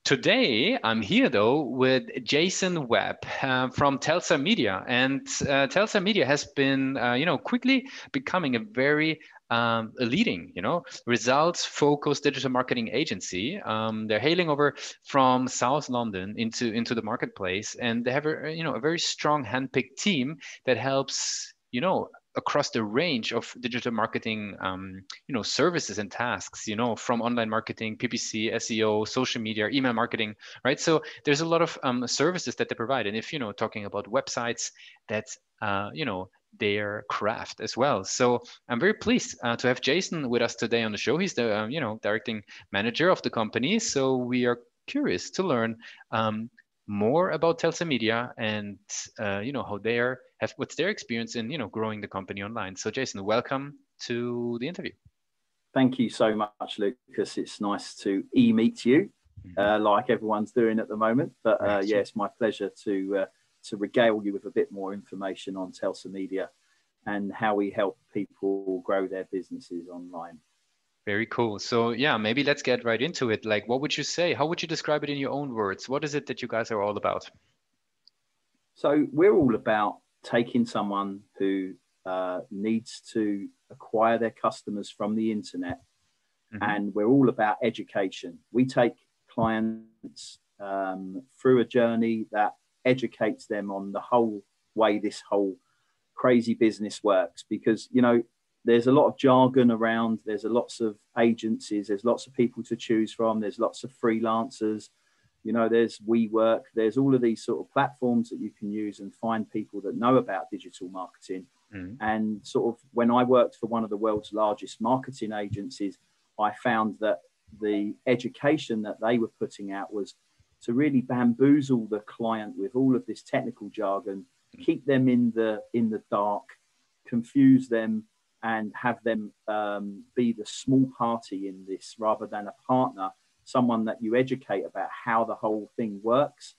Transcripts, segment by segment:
Today, I'm here though with Jayson Webb from Telsa Media, and Telsa Media has been, quickly becoming a very a leading, results-focused digital marketing agency. They're hailing over from South London into the marketplace, and they have a very strong handpicked team that helps, across the range of digital marketing, services and tasks, from online marketing, PPC, SEO, social media, email marketing, right? So there's a lot of services that they provide. And if, talking about websites, that's, their craft as well. So I'm very pleased to have Jayson with us today on the show. He's the, directing manager of the company. So we are curious to learn more about Telsa Media and how what's their experience in growing the company online. So Jayson, welcome to the interview. Thank you so much, Lucas. It's nice to meet you, like everyone's doing at the moment. But yeah, it's my pleasure to regale you with a bit more information on Telsa Media and how we help people grow their businesses online. Very cool. So yeah, maybe let's get right into it. Like, what would you say? How would you describe it in your own words? What is it that you guys are all about? So we're all about taking someone who needs to acquire their customers from the internet, and we're all about education. We take clients through a journey that educates them on the whole way this whole crazy business works, because there's a lot of jargon around, there's lots of agencies, there's lots of people to choose from, there's lots of freelancers, there's WeWork, there's all of these sort of platforms that you can use and find people that know about digital marketing. And sort of when I worked for one of the world's largest marketing agencies, I found that the education that they were putting out was to really bamboozle the client with all of this technical jargon, keep them in the dark, confuse them, and have them be the small party in this rather than a partner, someone that you educate about how the whole thing works.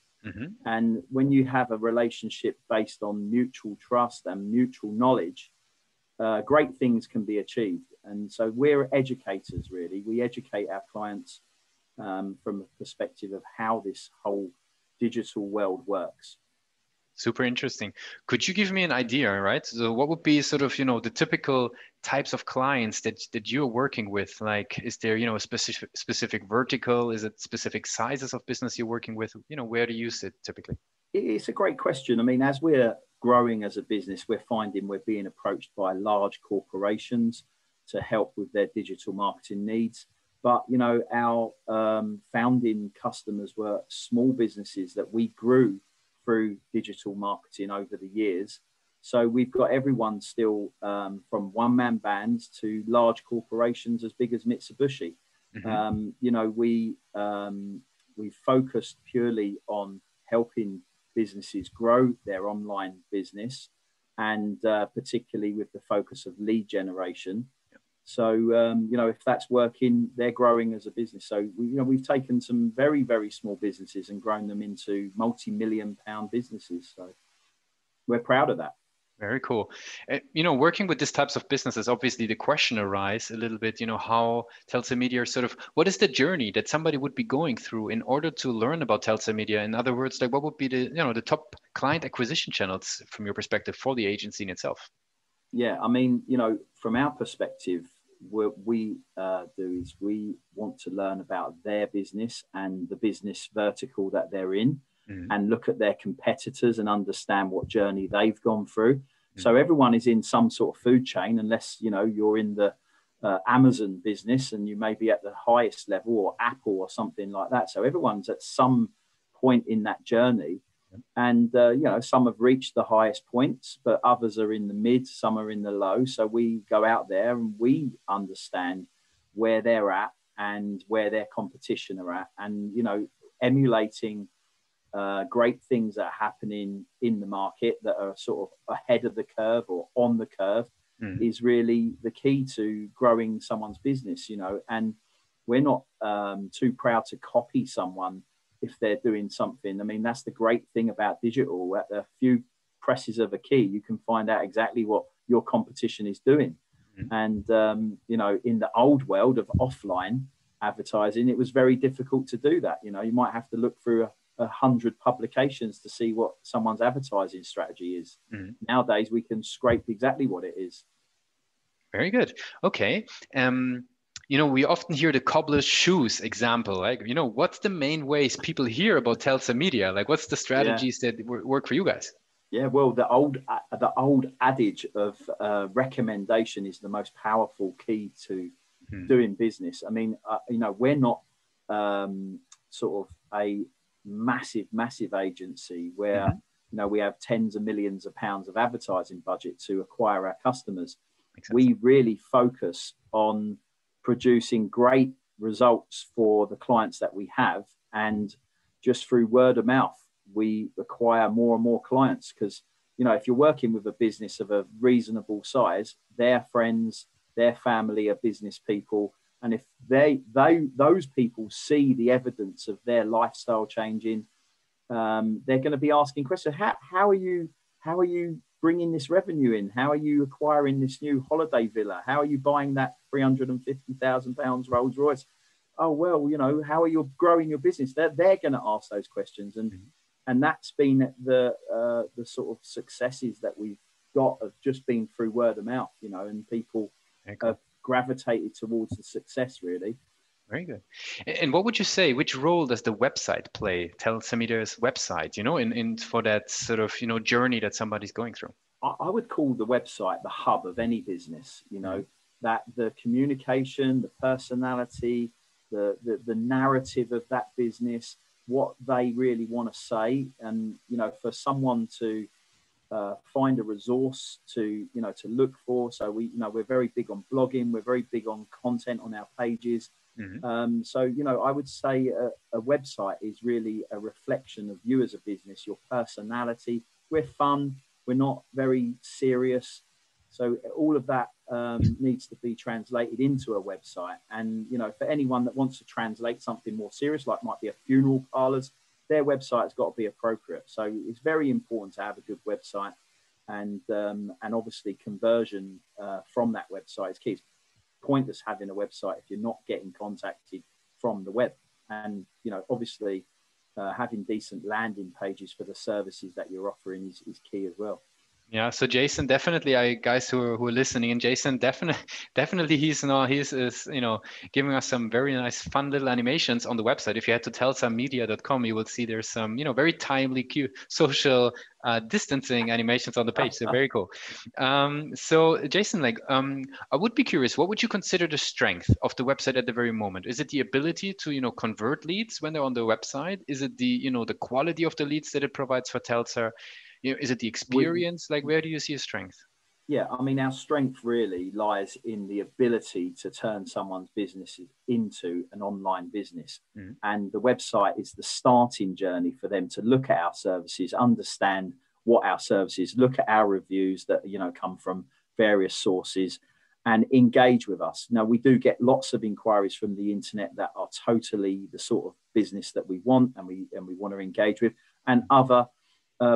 And when you have a relationship based on mutual trust and mutual knowledge, great things can be achieved. And so we're educators, really. We educate our clients from a perspective of how this whole digital world works. Super interesting. Could you give me an idea, right? So what would be sort of, the typical types of clients that you're working with? Like, is there, a specific vertical? Is it specific sizes of business you're working with? Where do you sit typically? It's a great question. I mean, as we're growing as a business, we're finding we're being approached by large corporations to help with their digital marketing needs. But, our founding customers were small businesses that we grew through digital marketing over the years. So we've got everyone still from one-man bands to large corporations as big as Mitsubishi. We focused purely on helping businesses grow their online business, and particularly with the focus of lead generation. So, if that's working, they're growing as a business. So, we've taken some very, very small businesses and grown them into multi-million-pound businesses. So we're proud of that. Very cool. Working with these types of businesses, obviously the question arises a little bit, how Telsa Media what is the journey that somebody would be going through in order to learn about Telsa Media? In other words, like what would be the top client acquisition channels from your perspective for the agency in itself? Yeah, I mean, from our perspective, what we do is we want to learn about their business and the business vertical that they're in, and look at their competitors and understand what journey they've gone through. So everyone is in some sort of food chain, unless you're in the Amazon business and you may be at the highest level, or Apple or something like that. So everyone's at some point in that journey. And, some have reached the highest points, but others are in the mid, some are in the low. So we go out there and we understand where they're at and where their competition are at, and, emulating great things that are happening in the market that are sort of ahead of the curve or on the curve is really the key to growing someone's business, and we're not too proud to copy someone if they're doing something. I mean, that's the great thing about digital. At a few presses of a key, you can find out exactly what your competition is doing. And, in the old world of offline, advertising, it was very difficult to do that. You know, you might have to look through 100 publications to see what someone's advertising strategy is. Nowadays, we can scrape exactly what it is. Very good. Okay. We often hear the cobbler's shoes example. Like, what's the main ways people hear about Telsa Media? Like, what's the strategies that work for you guys? Yeah, well, the old adage of recommendation is the most powerful key to doing business. I mean, we're not sort of a massive agency where we have tens of millions of pounds of advertising budget to acquire our customers. We really focus on producing great results for the clients that we have, and just through word of mouth we acquire more and more clients, because if you're working with a business of a reasonable size, their friends, their family are business people, and if those people see the evidence of their lifestyle changing, they're going to be asking questions. How are you bringing this revenue in? How are you acquiring this new holiday villa? How are you buying that £350,000 Rolls Royce? Oh, well, how are you growing your business? They're going to ask those questions, and that's been the sort of successes that we've got, of just being through word of mouth, and people have gravitated towards the success, really. Very good. And what would you say, which role does the website play, Telsa Media's website, in for that sort of, journey that somebody's going through? I would call the website the hub of any business, that the communication, the personality, the narrative of that business, what they really want to say. And, for someone to find a resource to look for. So we're very big on blogging. We're very big on content on our pages. So, I would say a website is really a reflection of you as a business, your personality. We're fun. We're not very serious. So all of that needs to be translated into a website. And, for anyone that wants to translate something more serious, like might be a funeral parlors, their website's got to be appropriate. So it's very important to have a good website, and obviously conversion from that website is key. It's pointless having a website if you're not getting contacted from the web. And obviously having decent landing pages for the services that you're offering is key as well. Yeah, so Jayson, definitely, guys who are listening, and Jayson definitely he's giving us some very nice fun little animations on the website. If you head to telsamedia.com, you will see there's some very timely cute social distancing animations on the page. So very cool. So Jayson, I would be curious, what would you consider the strength of the website at the very moment? Is it the ability to convert leads when they're on the website? Is it the the quality of the leads that it provides for Telsa? Is it the experience? Where do you see a strength? Yeah, I mean, our strength really lies in the ability to turn someone's business into an online business. And the website is the starting journey for them to look at our services, understand what our services, look at our reviews that, come from various sources, and engage with us. Now, we do get lots of inquiries from the internet that are totally the sort of business that we want and we want to engage with, and other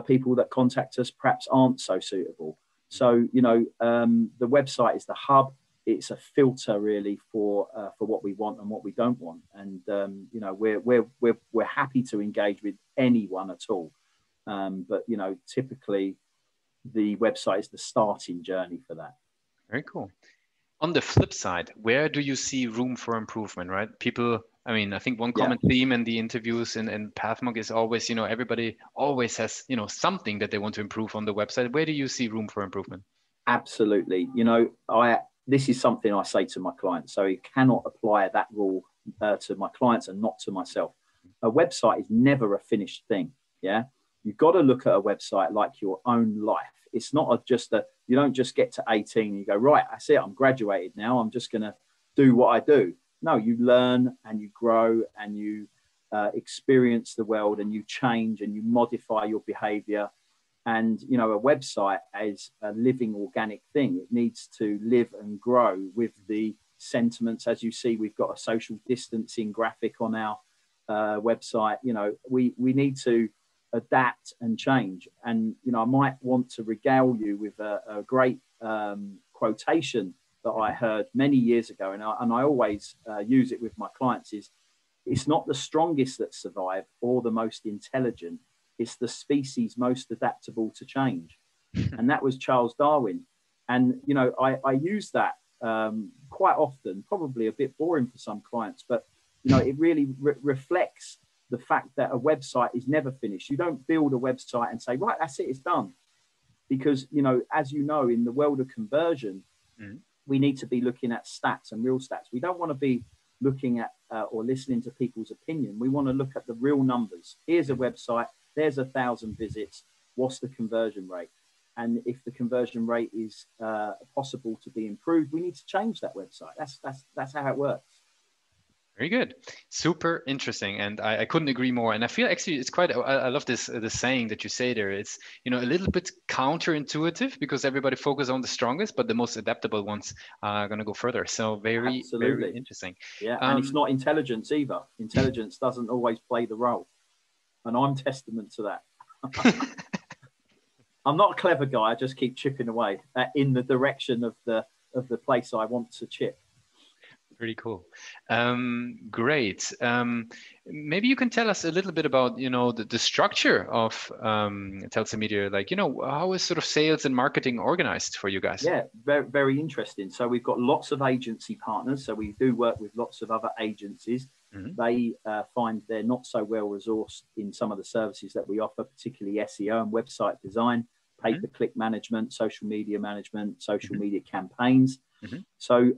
people that contact us perhaps aren't so suitable. So, the website is the hub. It's a filter really for what we want and what we don't want. And, we're happy to engage with anyone at all. But, typically the website is the starting journey for that. Very cool. On the flip side, where do you see room for improvement, right? People, I think one common theme in the interviews and Pathmark is always, everybody always has, something that they want to improve on the website. Where do you see room for improvement? Absolutely. This is something I say to my clients. So you cannot apply that rule to my clients and not to myself. A website is never a finished thing. Yeah. You've got to look at a website like your own life. It's not you don't just get to 18 and you go, right, that's it, I'm graduated now, I'm just going to do what I do. No, you learn and you grow and you experience the world and you change and you modify your behavior. And, a website is a living organic thing. It needs to live and grow with the sentiments. As you see, we've got a social distancing graphic on our website. We need to adapt and change. And, I might want to regale you with a great quotation that I heard many years ago, and I always use it with my clients, is it's not the strongest that survive or the most intelligent. It's the species most adaptable to change. And that was Charles Darwin. And, you know, I use that quite often, probably a bit boring for some clients, but, you know, it really reflects the fact that a website is never finished. You don't build a website and say, right, that's it, it's done. Because, you know, as you know, in the world of conversion, we need to be looking at stats and real stats. We don't want to be looking at or listening to people's opinion. We want to look at the real numbers. Here's a website, there's 1,000 visits. What's the conversion rate? And if the conversion rate is possible to be improved, we need to change that website. That's how it works. Very good. Super interesting. And I couldn't agree more. And I feel actually it's quite, I love this saying that you say there. It's, you know, a little bit counterintuitive because everybody focuses on the strongest, but the most adaptable ones are going to go further. So very interesting. Yeah. And it's not intelligence either. Intelligence doesn't always play the role. And I'm testament to that. I'm not a clever guy. I just keep chipping away in the direction of the place I want to chip. Pretty cool. Great. Maybe you can tell us a little bit about, you know, the structure of Telsa Media. Like, you know, how is sort of sales and marketing organized for you guys? Yeah, very, very interesting. So we've got lots of agency partners. So we do work with lots of other agencies. They find they're not so well resourced in some of the services that we offer, particularly SEO and website design, pay-per-click management, social media management, social media campaigns. So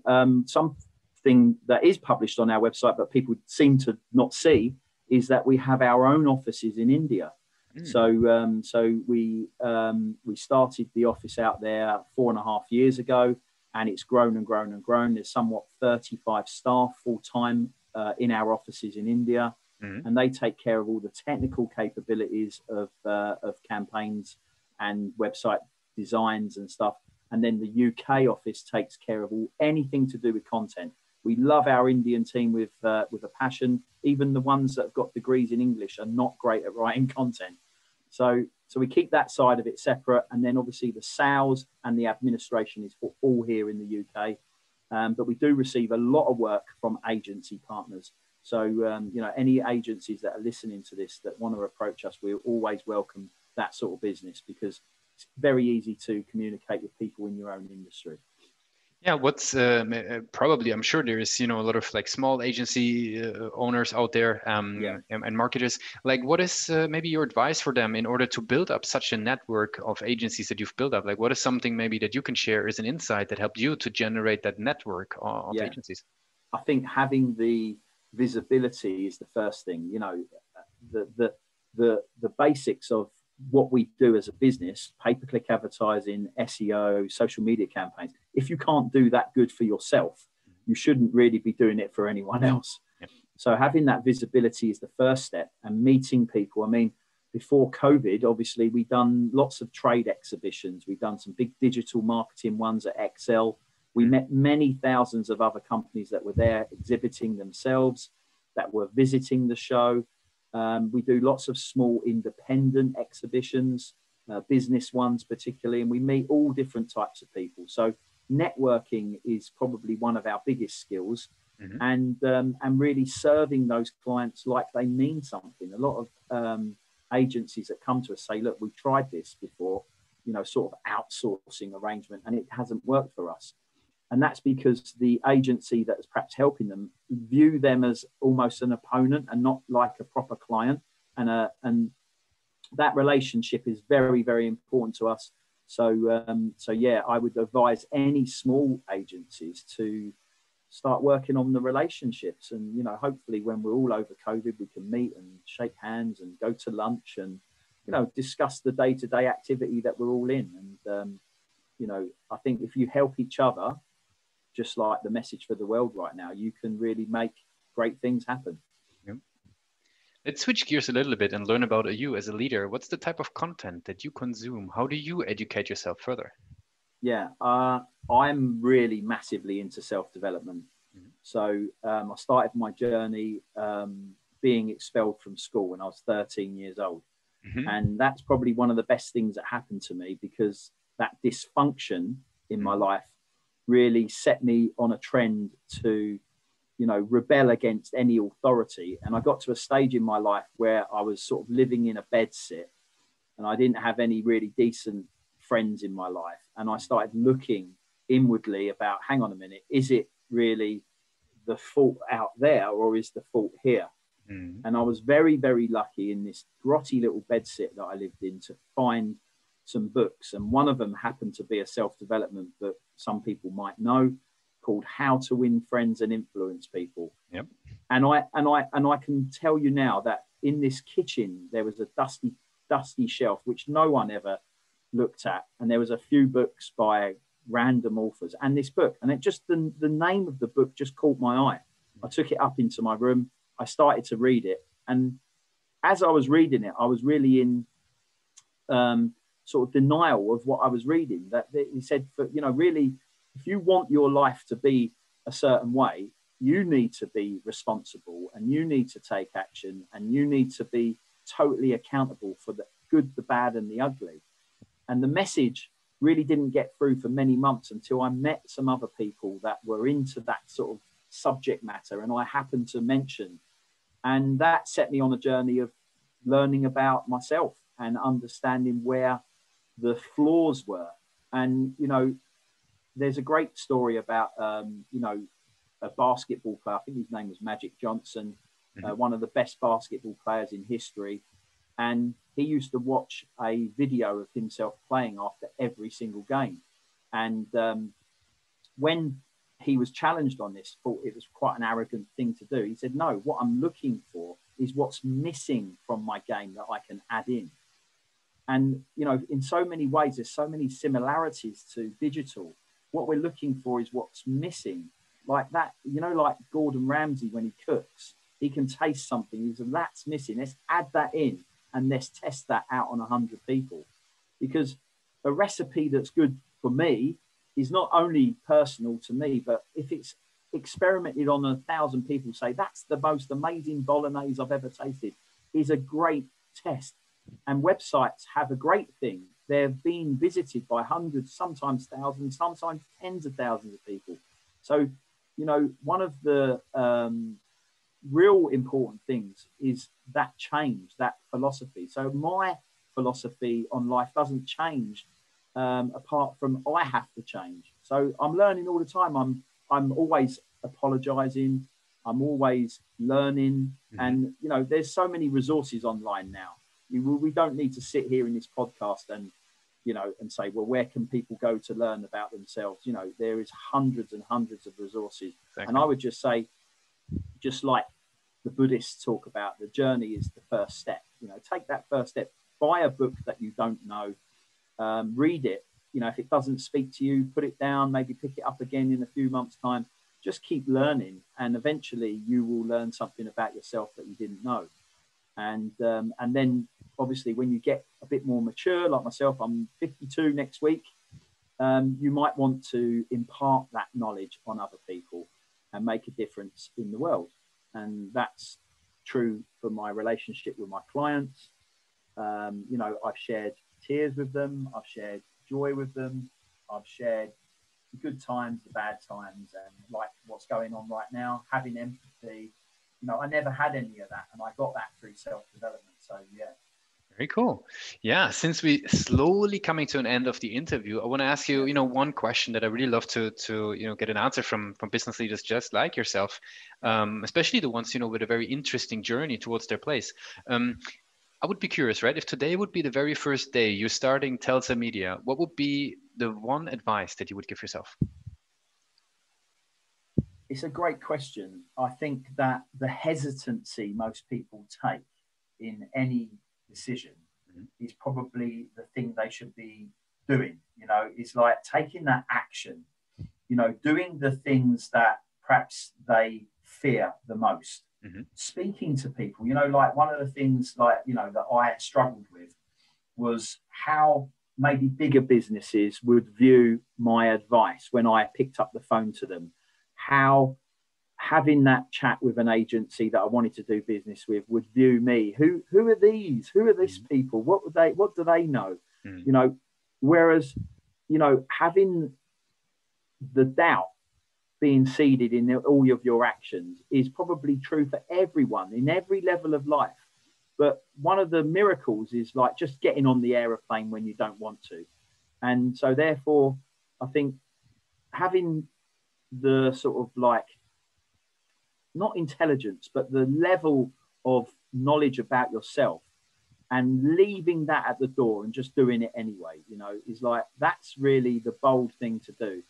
something that is published on our website, but people seem to not see, is that we have our own offices in India. So we started the office out there 4.5 years ago, and it's grown and grown and grown. There's somewhat 35 staff full-time in our offices in India, and they take care of all the technical capabilities of campaigns and website designs and stuff. And then the UK office takes care of anything to do with content. We love our Indian team with a passion. Even the ones that have got degrees in English are not great at writing content. So we keep that side of it separate. And then obviously the sales and the administration is for all here in the UK. But we do receive a lot of work from agency partners. So, you know, any agencies that are listening to this that want to approach us, we always welcome that sort of business because it's very easy to communicate with people in your own industry. Yeah, what's probably, I'm sure there is, you know, a lot of like small agency owners out there and marketers. Like, what is maybe your advice for them in order to build up such a network of agencies that you've built up? Like, what is something maybe that you can share as an insight that helped you to generate that network of agencies? I think having the visibility is the first thing. You know, the basics of what we do as a business, pay-per-click advertising, SEO, social media campaigns. If you can't do that good for yourself, you shouldn't really be doing it for anyone else. So having that visibility is the first step, and meeting people. I mean, before COVID, obviously, we've done lots of trade exhibitions. We've done some big digital marketing ones at Excel. We met many thousands of other companies that were there exhibiting themselves, that were visiting the show. We do lots of small independent exhibitions, business ones particularly, and we meet all different types of people. So networking is probably one of our biggest skills, and really serving those clients like they mean something. A lot of agencies that come to us say, look, we've tried this before, you know, sort of outsourcing arrangement, and it hasn't worked for us. And that's because the agency that is perhaps helping them view them as almost an opponent and not like a proper client. And that relationship is very, very important to us. So yeah, I would advise any small agencies to start working on the relationships. And, you know, hopefully when we're all over COVID, we can meet and shake hands and go to lunch and, you know, discuss the day-to-day activity that we're all in. And, you know, I think if you help each other, just like the message for the world right now, you can really make great things happen. Yep. Let's switch gears a little bit and learn about you as a leader. What's the type of content that you consume? How do you educate yourself further? Yeah, I'm really massively into self-development. So I started my journey being expelled from school when I was 13 years old. And that's probably one of the best things that happened to me, because that dysfunction in my life really set me on a trend to, you know, rebel against any authority. And I got to a stage in my life where I was sort of living in a bedsit and I didn't have any really decent friends in my life. And I started looking inwardly about, hang on a minute, is it really the fault out there or is the fault here? Mm. And I was very, very lucky in this grotty little bedsit that I lived in to find some books. And one of them happened to be a self-development book some people might know, called How to Win Friends and Influence People. Yep. And I can tell you now that in this kitchen there was a dusty shelf which no one ever looked at, and there was a few books by random authors and this book, and it just the name of the book just caught my eye. I took it up into my room, I started to read it, and as I was reading it, I was really in sort of denial of what I was reading. That he said, for, you know, really, if you want your life to be a certain way, you need to be responsible and you need to take action and you need to be totally accountable for the good, the bad, and the ugly. And the message really didn't get through for many months until I met some other people that were into that sort of subject matter, and I happened to mention, and that set me on a journey of learning about myself and understanding where the flaws were. And, you know, there's a great story about, you know, a basketball player, I think his name was Magic Johnson, one of the best basketball players in history. And he used to watch a video of himself playing after every single game. And when he was challenged on this, thought it was quite an arrogant thing to do. He said, no, what I'm looking for is what's missing from my game that I can add in. And, you know, in so many ways, there's so many similarities to digital. What we're looking for is what's missing. Like that, you know, like Gordon Ramsay, when he cooks, he can taste something. He says, that's missing. Let's add that in and let's test that out on 100 people. Because a recipe that's good for me is not only personal to me, but if it's experimented on 1,000 people, say that's the most amazing bolognese I've ever tasted, is a great test. And websites have a great thing. They're being visited by hundreds, sometimes thousands, sometimes tens of thousands of people. So, you know, one of the real important things is that change, that philosophy. So my philosophy on life doesn't change apart from I have to change. So I'm learning all the time. I'm always apologizing. I'm always learning. Mm-hmm. And, you know, there's so many resources online now. We don't need to sit here in this podcast and, you know, and say, well, where can people go to learn about themselves? You know, there is hundreds and hundreds of resources. Exactly. And I would just say, just like the Buddhists talk about, the journey is the first step. You know, take that first step, buy a book that you don't know, read it. You know, if it doesn't speak to you, put it down, maybe pick it up again in a few months' time. Just keep learning, and eventually you will learn something about yourself that you didn't know. And then obviously when you get a bit more mature, like myself, I'm 52 next week, you might want to impart that knowledge on other people and make a difference in the world. And that's true for my relationship with my clients. You know, I've shared tears with them, I've shared joy with them, I've shared the good times, the bad times, and like what's going on right now, having empathy. You know, I never had any of that, and I got that through self-development. So, yeah. Very cool. Yeah, since we slowly coming to an end of the interview, I want to ask you, you know, one question that I really love to you know, get an answer from business leaders just like yourself, especially the ones, you know, with a very interesting journey towards their place. I would be curious, right? If today would be the very first day you're starting Telsa Media, what would be the one advice that you would give yourself? It's a great question. I think that the hesitancy most people take in any decision is probably the thing they should be doing. You know, it's like taking that action, you know, doing the things that perhaps they fear the most. Speaking to people, you know, like one of the things like, you know, that I struggled with was how maybe bigger businesses would view my advice when I picked up the phone to them. How having that chat with an agency that I wanted to do business with would view me. Who are these? Who are these people? What do they know? You know, whereas, you know, having the doubt being seeded in all of your actions is probably true for everyone in every level of life. But one of the miracles is like just getting on the aeroplane when you don't want to. And so therefore, I think having the sort of like, not intelligence, but the level of knowledge about yourself and leaving that at the door and just doing it anyway, you know, is like, that's really the bold thing to do.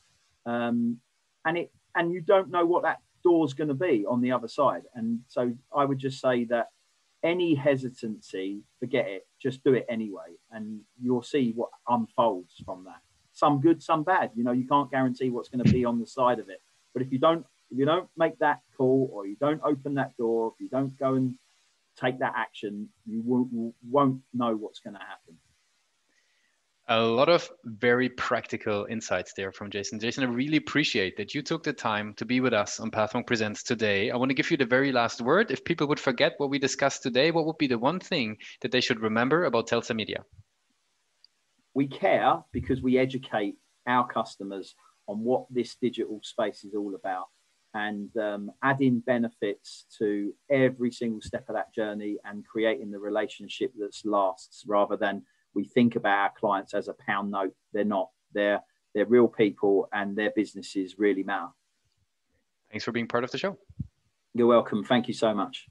And you don't know what that door's going to be on the other side. And so I would just say that any hesitancy, forget it, just do it anyway. And you'll see what unfolds from that. Some good, some bad, you know, you can't guarantee what's going to be on the side of it. But if you don't make that call, or you don't open that door, if you don't go and take that action, you won't know what's going to happen. A lot of very practical insights there from Jayson. Jayson, I really appreciate that you took the time to be with us on Pathmark Presents today. I want to give you the very last word. If people would forget what we discussed today, what would be the one thing that they should remember about Telsa Media? We care because we educate our customers on what this digital space is all about, and adding benefits to every single step of that journey and creating the relationship that lasts, rather than we think about our clients as a pound note. They're not. They're real people, and their businesses really matter. Thanks for being part of the show. You're welcome. Thank you so much.